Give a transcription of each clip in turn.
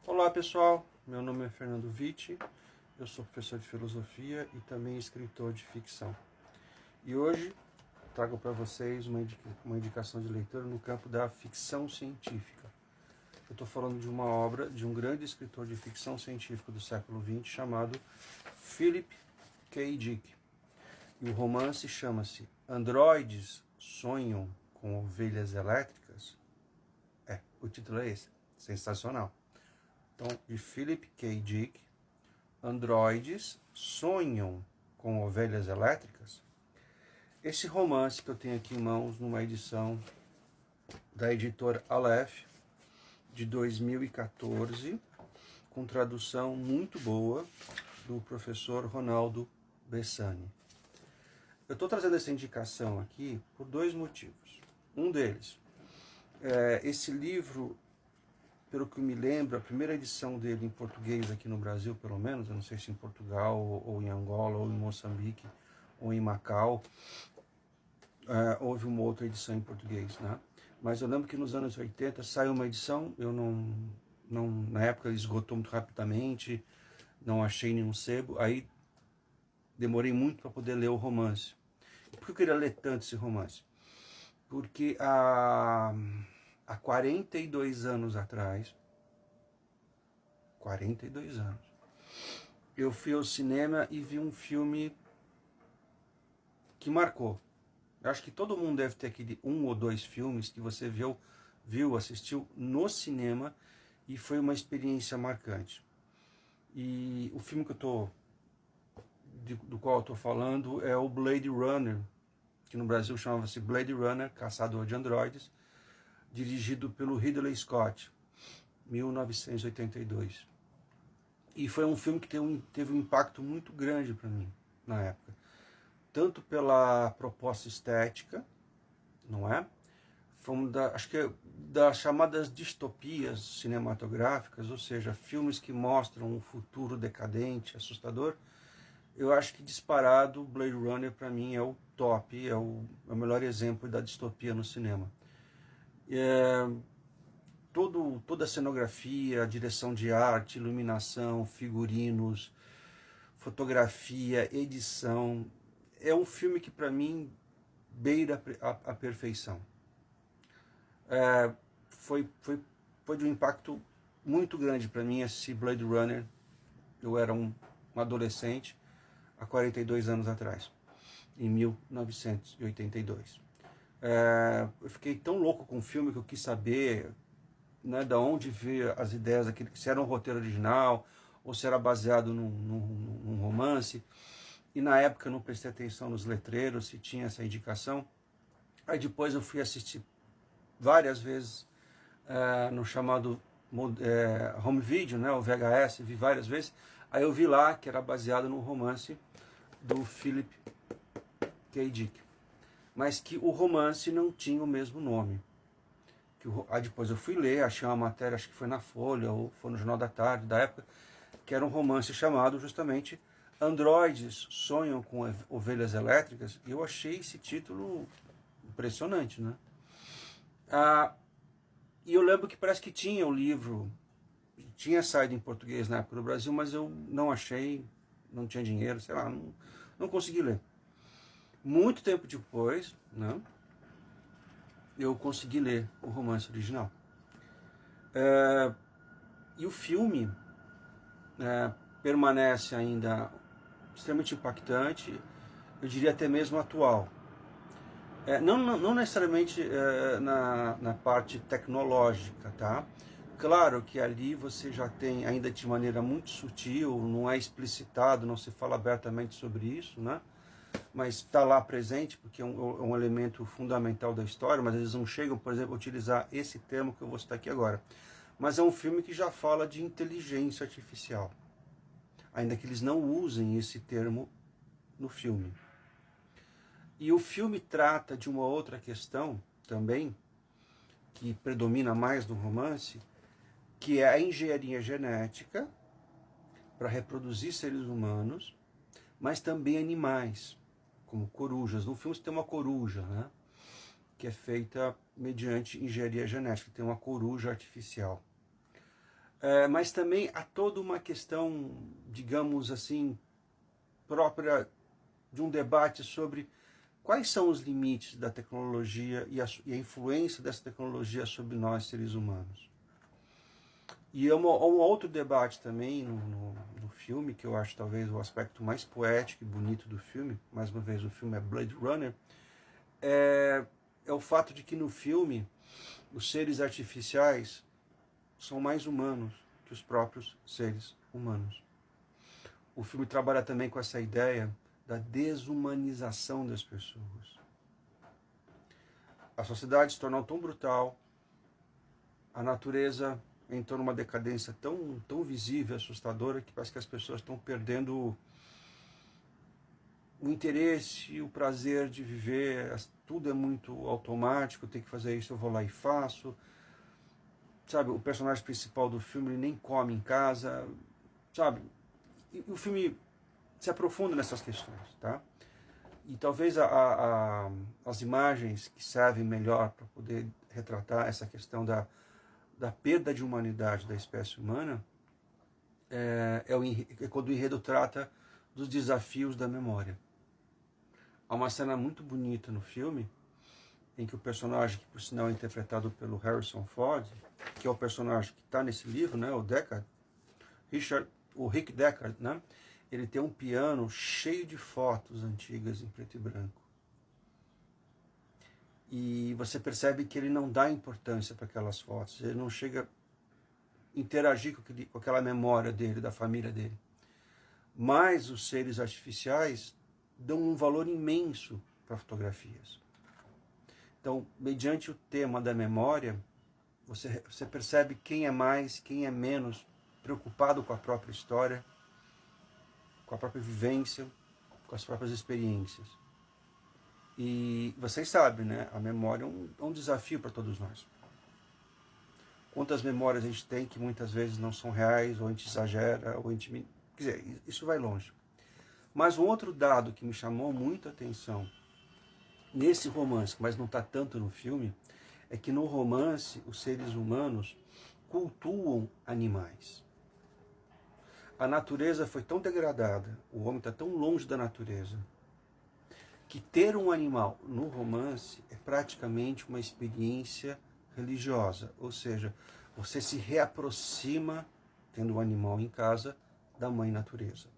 Olá pessoal, meu nome é Fernando Vitti, eu sou professor de filosofia e também escritor de ficção. E hoje trago para vocês uma indicação de leitura no campo da ficção científica. Eu estou falando de uma obra de um grande escritor de ficção científica do século XX chamado Philip K. Dick. E o romance chama-se Androides Sonham com Ovelhas Elétricas? O título é esse, sensacional. Então, de Philip K. Dick, Androides Sonham com Ovelhas Elétricas? Esse romance que eu tenho aqui em mãos, numa edição da editora Aleph, de 2014, com tradução muito boa do professor Ronaldo Bessani. Eu estou trazendo essa indicação aqui por dois motivos. Um deles, esse livro, pelo que eu me lembro, a primeira edição dele em português aqui no Brasil, pelo menos, eu não sei se em Portugal, ou em Angola, ou em Moçambique, ou em Macau, houve uma outra edição em português, né? Mas eu lembro que nos anos 80 saiu uma edição, eu na época esgotou muito rapidamente, não achei nenhum sebo, aí demorei muito para poder ler o romance. Por que eu queria ler tanto esse romance? Porque há 42 anos atrás, 42 anos, eu fui ao cinema e vi um filme que marcou. Eu acho que todo mundo deve ter aquele um ou dois filmes que você viu, assistiu no cinema e foi uma experiência marcante. E o filme do qual eu estou falando é o Blade Runner, que no Brasil chamava-se Blade Runner, Caçador de Androides, dirigido pelo Ridley Scott, 1982. E foi um filme que teve um impacto muito grande para mim na época. Tanto pela proposta estética, não é? Foi acho que das chamadas distopias cinematográficas, ou seja, filmes que mostram um futuro decadente, assustador. Eu acho que disparado, Blade Runner para mim é o top, é o melhor exemplo da distopia no cinema. Toda a cenografia, a direção de arte, iluminação, figurinos, fotografia, edição, é um filme que para mim beira a perfeição. Foi de um impacto muito grande para mim esse Blade Runner. Eu era um adolescente há 42 anos atrás, em 1982. Eu fiquei tão louco com o filme que eu quis saber, né, da onde veio as ideias daquele, se era um roteiro original ou se era baseado num romance. E na época eu não prestei atenção nos letreiros, se tinha essa indicação. Aí depois eu fui assistir várias vezes no chamado home video, né, o VHS, vi várias vezes. Aí eu vi lá que era baseado no romance do Philip K. Dick, mas que o romance não tinha o mesmo nome. Aí depois eu fui ler, achei uma matéria, acho que foi na Folha ou foi no Jornal da Tarde da época, que era um romance chamado justamente Androides Sonham com Ovelhas Elétricas, e eu achei esse título impressionante, né? E eu lembro que parece que tinha o livro, tinha saído em português na época do Brasil, mas eu não achei, não tinha dinheiro, sei lá, não consegui ler. Muito tempo depois, né, eu consegui ler o romance original. E o filme permanece ainda extremamente impactante, eu diria até mesmo atual. Não necessariamente na parte tecnológica, tá? Claro que ali você já tem, ainda de maneira muito sutil, não é explicitado, não se fala abertamente sobre isso, né? Mas está lá presente, porque é um elemento fundamental da história, mas eles não chegam, por exemplo, a utilizar esse termo que eu vou citar aqui agora. Mas é um filme que já fala de inteligência artificial, ainda que eles não usem esse termo no filme. E o filme trata de uma outra questão também, que predomina mais no romance, que é a engenharia genética para reproduzir seres humanos, mas também animais, como corujas. No filme você tem uma coruja, né, que é feita mediante engenharia genética, tem uma coruja artificial. Mas também há toda uma questão, digamos assim, própria de um debate sobre quais são os limites da tecnologia e a influência dessa tecnologia sobre nós, seres humanos. E há um outro debate também no filme, que eu acho talvez o aspecto mais poético e bonito do filme, mais uma vez o filme é Blade Runner, é o fato de que no filme os seres artificiais são mais humanos que os próprios seres humanos. O filme trabalha também com essa ideia da desumanização das pessoas. A sociedade se tornou tão brutal, a natureza entrou numa decadência tão visível, assustadora, que parece que as pessoas estão perdendo o interesse, o prazer de viver. Tudo é muito automático, tem que fazer isso, eu vou lá e faço. Sabe, o personagem principal do filme, ele nem come em casa, sabe? E o filme se aprofunda nessas questões, tá? E talvez as imagens que servem melhor para poder retratar essa questão da perda de humanidade da espécie humana é quando o enredo trata dos desafios da memória. Há uma cena muito bonita no filme em que o personagem, que por sinal é interpretado pelo Harrison Ford, que é o personagem que está nesse livro, né, o Deckard, o Rick Deckard, né, ele tem um piano cheio de fotos antigas em preto e branco. E você percebe que ele não dá importância para aquelas fotos, ele não chega a interagir com aquela memória dele, da família dele. Mas os seres artificiais dão um valor imenso para fotografias. Então, mediante o tema da memória, você percebe quem é mais, quem é menos preocupado com a própria história, com a própria vivência, com as próprias experiências. E vocês sabem, né? A memória é um desafio para todos nós. Quantas memórias a gente tem que muitas vezes não são reais, ou a gente exagera, ou a gente... Quer dizer, isso vai longe. Mas um outro dado que me chamou muito a atenção nesse romance, mas não está tanto no filme, é que no romance os seres humanos cultuam animais. A natureza foi tão degradada, o homem está tão longe da natureza, que ter um animal no romance é praticamente uma experiência religiosa. Ou seja, você se reaproxima, tendo um animal em casa, da mãe natureza.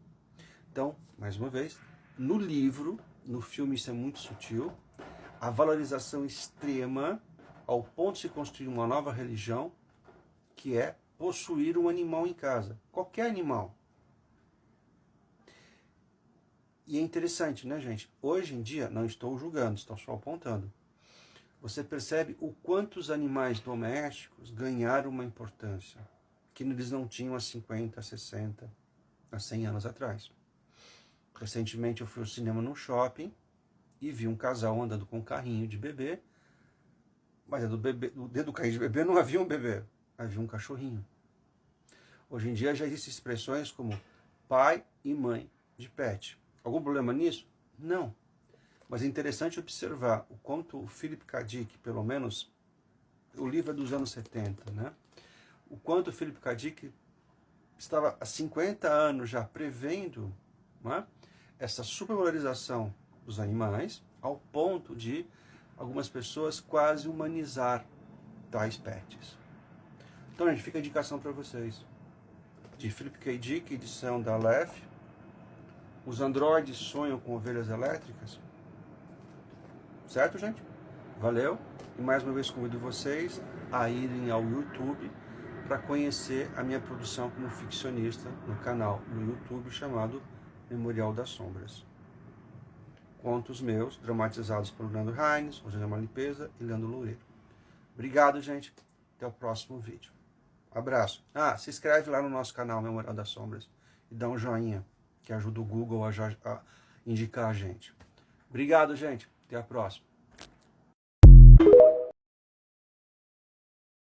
Então, mais uma vez, no livro, no filme isso é muito sutil, a valorização extrema ao ponto de se construir uma nova religião, que é possuir um animal em casa. Qualquer animal. E é interessante, né, gente? Hoje em dia, não estou julgando, estou só apontando. Você percebe o quanto os animais domésticos ganharam uma importância que eles não tinham há 50, 60, há 100 anos atrás. Recentemente eu fui ao cinema num shopping e vi um casal andando com um carrinho de bebê, mas dentro do carrinho de bebê não havia um bebê, havia um cachorrinho. Hoje em dia já existem expressões como pai e mãe de pet. Algum problema nisso? Não. Mas é interessante observar o quanto o Philip K. Dick, pelo menos, o livro é dos anos 70, né? O quanto o Philip K. Dick estava há 50 anos já prevendo, né, essa supervalorização dos animais, ao ponto de algumas pessoas quase humanizar tais pets. Então, gente, fica a indicação para vocês. De Philip K. Dick, edição da Aleph. Os androides sonham com ovelhas elétricas. Certo, gente? Valeu. E mais uma vez convido vocês a irem ao YouTube para conhecer a minha produção como ficcionista no canal no YouTube chamado Memorial das Sombras. Contos meus, dramatizados por Leandro Reines, Rosana Limpeza e Leandro Loureiro. Obrigado, gente. Até o próximo vídeo. Abraço. Se inscreve lá no nosso canal Memorial das Sombras e dá um joinha, que ajuda o Google a indicar a gente. Obrigado, gente. Até a próxima.